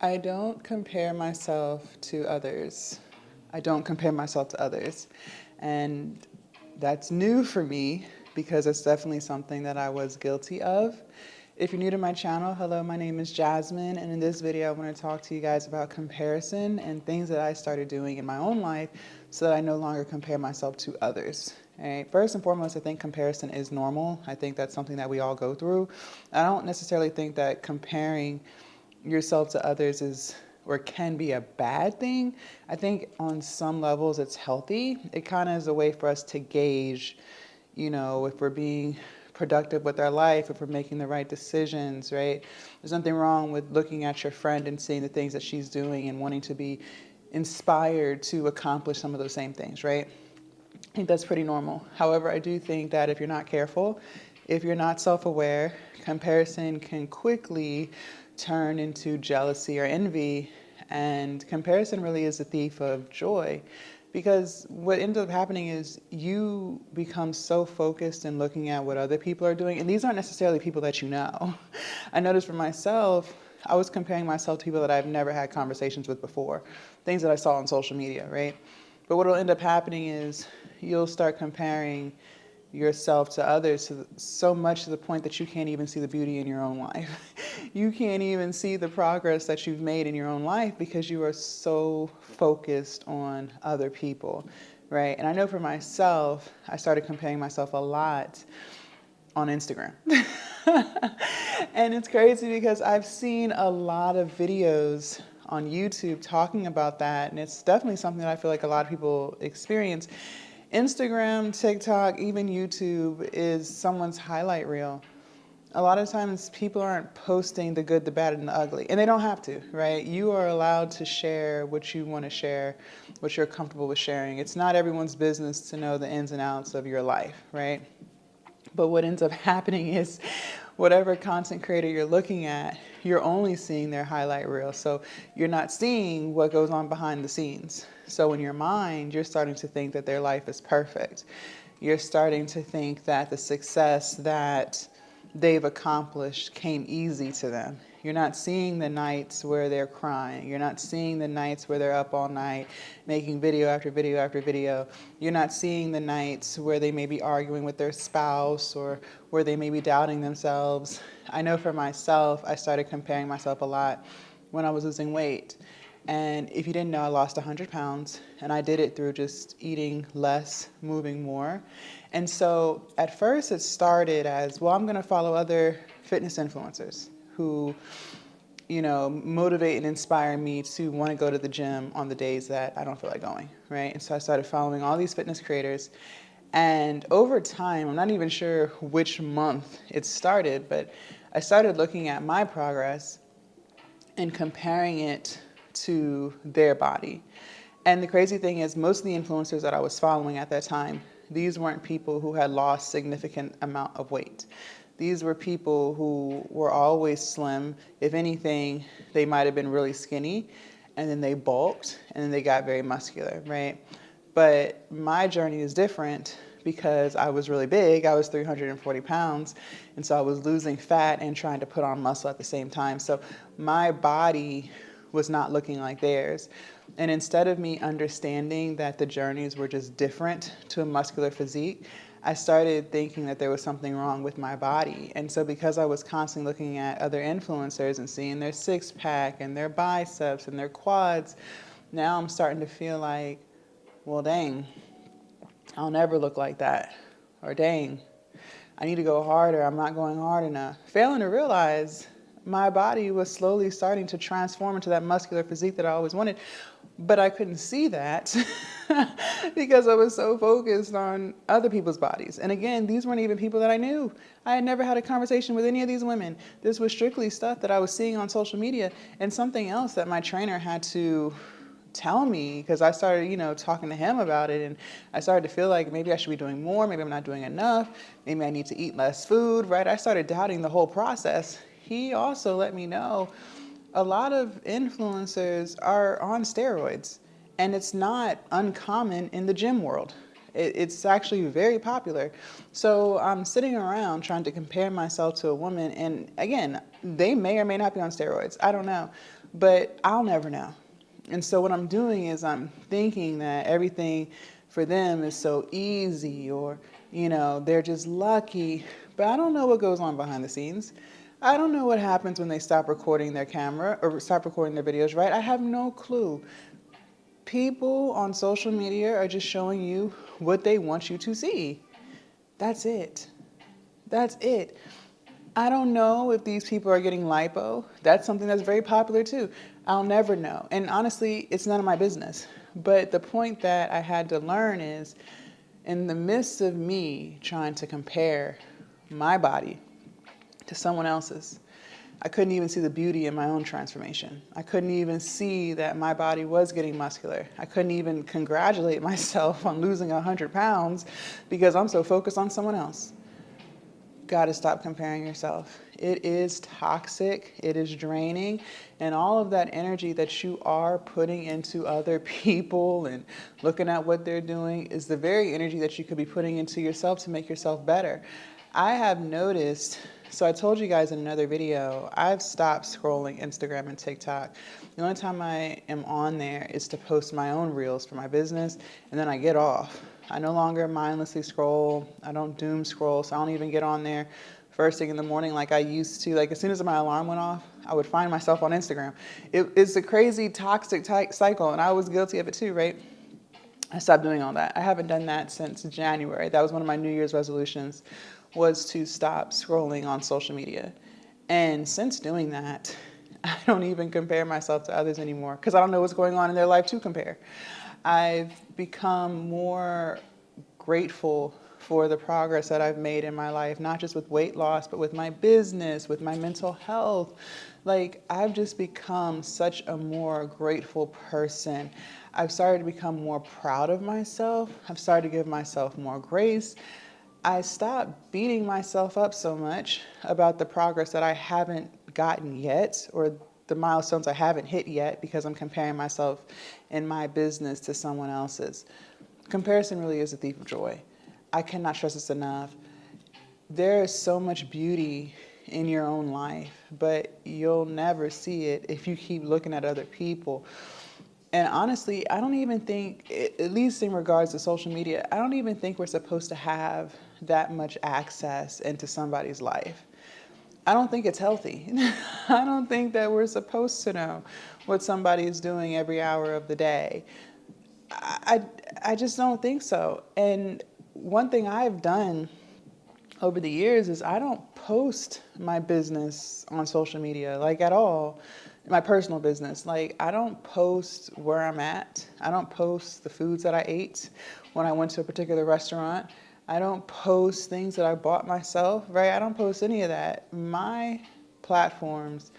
I don't compare myself to others. I don't compare myself to others. And that's new for me because it's definitely something that I was guilty of. If you're new to my channel, hello, my name is Jasmine, and in this video I want to talk to you guys about comparison and things that I started doing in my own life so that I no longer compare myself to others. All right. First and foremost, I think comparison is normal. I think that's something that we all go through. I don't necessarily think that comparing yourself to others is or can be a bad thing. I think on some levels it's healthy. It kind of is a way for us to gauge, if we're being productive with our life, if we're making the right decisions, right? There's nothing wrong with looking at your friend and seeing the things that she's doing and wanting to be inspired to accomplish some of those same things, right? I think that's pretty normal. However, I do think that if you're not careful, if you're not self-aware, comparison can quickly turn into jealousy or envy. And comparison really is a thief of joy, because what ends up happening is you become so focused in looking at what other people are doing. And these aren't necessarily people that you know. I noticed for myself, I was comparing myself to people that I've never had conversations with before, things that I saw on social media, right? But what will end up happening is you'll start comparing yourself to others so much to the point that you can't even see the beauty in your own life. You can't even see the progress that you've made in your own life because you are so focused on other people, right? And I know for myself, I started comparing myself a lot on Instagram. And it's crazy because I've seen a lot of videos on YouTube talking about that, and it's definitely something that I feel like a lot of people experience. Instagram, TikTok, even YouTube is someone's highlight reel. A lot of times people aren't posting the good, the bad, and the ugly, and they don't have to, right? You are allowed to share what you want to share, what you're comfortable with sharing. It's not everyone's business to know the ins and outs of your life, right? But what ends up happening is whatever content creator you're looking at, you're only seeing their highlight reel. So you're not seeing what goes on behind the scenes. So in your mind, you're starting to think that their life is perfect. You're starting to think that the success that they've accomplished came easy to them. You're not seeing the nights where they're crying. You're not seeing the nights where they're up all night making video after video after video. You're not seeing the nights where they may be arguing with their spouse or where they may be doubting themselves. I know for myself, I started comparing myself a lot when I was losing weight. And if you didn't know, I lost 100 pounds, and I did it through just eating less, moving more. And so at first it started as, well, I'm going to follow other fitness influencers who, motivate and inspire me to want to go to the gym on the days that I don't feel like going, right? And so I started following all these fitness creators. And over time, I'm not even sure which month it started, but I started looking at my progress and comparing it to their body. And the crazy thing is, most of the influencers that I was following at that time, these weren't people who had lost significant amount of weight. These were people who were always slim. If anything, they might have been really skinny, and then they bulked, and then they got very muscular, right? But my journey is different because I was really big. I was 340 pounds. And so I was losing fat and trying to put on muscle at the same time. So my body was not looking like theirs. And instead of me understanding that the journeys were just different to a muscular physique, I started thinking that there was something wrong with my body. And so because I was constantly looking at other influencers and seeing their six pack and their biceps and their quads, now I'm starting to feel like, well, dang, I'll never look like that. Or dang, I need to go harder. I'm not going hard enough. Failing to realize my body was slowly starting to transform into that muscular physique that I always wanted. But I couldn't see that because I was so focused on other people's bodies. And again, these weren't even people that I knew. I had never had a conversation with any of these women. This was strictly stuff that I was seeing on social media and something else that my trainer had to tell me, because I started, talking to him about it, and I started to feel like maybe I should be doing more, maybe I'm not doing enough, maybe I need to eat less food, right? I started doubting the whole process. He also let me know a lot of influencers are on steroids, and it's not uncommon in the gym world. It's actually very popular. So I'm sitting around trying to compare myself to a woman, and again, they may or may not be on steroids. I don't know, but I'll never know. And so what I'm doing is I'm thinking that everything for them is so easy, or, they're just lucky. But I don't know what goes on behind the scenes. I don't know what happens when they stop recording their camera or stop recording their videos, right? I have no clue. People on social media are just showing you what they want you to see. That's it. That's it. I don't know if these people are getting lipo. That's something that's very popular too. I'll never know. And honestly, it's none of my business. But the point that I had to learn is, in the midst of me trying to compare my body to someone else's, I couldn't even see the beauty in my own transformation. I couldn't even see that my body was getting muscular. I couldn't even congratulate myself on losing 100 pounds because I'm so focused on someone else. Got to stop comparing yourself. It is toxic, it is draining, and all of that energy that you are putting into other people and looking at what they're doing is the very energy that you could be putting into yourself to make yourself better. I have noticed, so I told you guys in another video, I've stopped scrolling Instagram and TikTok. The only time I am on there is to post my own reels for my business, and then I get off. I no longer mindlessly scroll. I don't doom scroll, so I don't even get on there first thing in the morning like I used to. Like as soon as my alarm went off, I would find myself on Instagram. It's a crazy toxic cycle, and I was guilty of it too, right? I stopped doing all that. I haven't done that since January. That was one of my New Year's resolutions, was to stop scrolling on social media. And since doing that, I don't even compare myself to others anymore because I don't know what's going on in their life to compare. I've become more grateful for the progress that I've made in my life, not just with weight loss, but with my business, with my mental health. Like, I've just become such a more grateful person. I've started to become more proud of myself. I've started to give myself more grace. I stopped beating myself up so much about the progress that I haven't gotten yet, or the milestones I haven't hit yet, because I'm comparing myself in my business to someone else's. Comparison really is a thief of joy. I cannot stress this enough. There is so much beauty in your own life, but you'll never see it if you keep looking at other people. And honestly, I don't even think, at least in regards to social media, I don't even think we're supposed to have that much access into somebody's life. I don't think it's healthy. I don't think that we're supposed to know what somebody is doing every hour of the day. I just don't think so. And one thing I've done over the years is I don't post my business on social media, like at all. My personal business. Like, I don't post where I'm at. I don't post the foods that I ate when I went to a particular restaurant. I don't post things that I bought myself, right? I don't post any of that. My platforms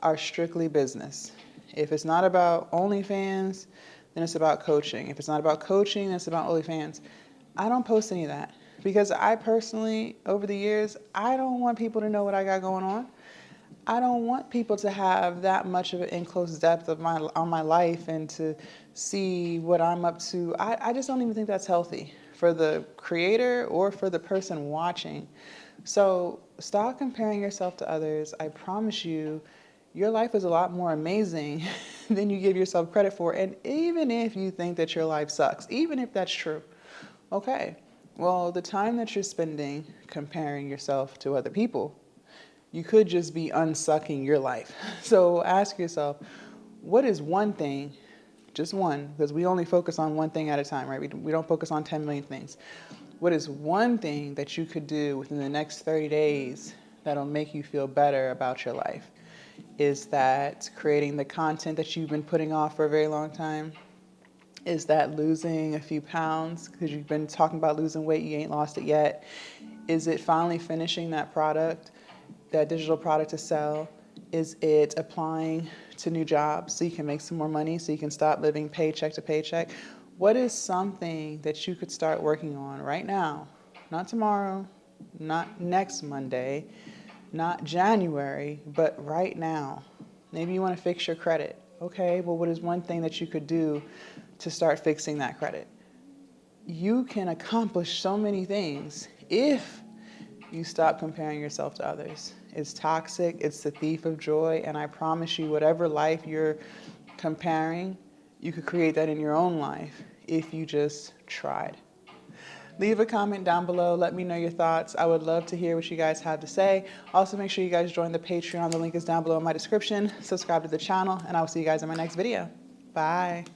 are strictly business. If it's not about OnlyFans, then it's about coaching. If it's not about coaching, then it's about OnlyFans. I don't post any of that because I personally, over the years, I don't want people to know what I got going on. I don't want people to have that much of an enclosed depth of on my life and to see what I'm up to. I just don't even think that's healthy for the creator or for the person watching. So stop comparing yourself to others. I promise you, your life is a lot more amazing than you give yourself credit for. And even if you think that your life sucks, even if that's true, okay, well, the time that you're spending comparing yourself to other people, you could just be unsucking your life. So ask yourself, what is one thing, just one, because we only focus on one thing at a time, right? We don't focus on 10 million things. What is one thing that you could do within the next 30 days that'll make you feel better about your life? Is that creating the content that you've been putting off for a very long time? Is that losing a few pounds because you've been talking about losing weight, you ain't lost it yet? Is it finally finishing that product, that digital product to sell? Is it applying to new jobs so you can make some more money, so you can stop living paycheck to paycheck? What is something that you could start working on right now? Not tomorrow, not next Monday, not January, but right now. Maybe you want to fix your credit. Okay, well, what is one thing that you could do to start fixing that credit? you can accomplish so many things if you stop comparing yourself to others. It's toxic, it's the thief of joy, and I promise you, whatever life you're comparing, you could create that in your own life if you just tried. Leave a comment down below. Let me know your thoughts. I would love to hear what you guys have to say. Also, make sure you guys join the Patreon. The link is down below in my description. Subscribe to the channel, and I will see you guys in my next video. Bye.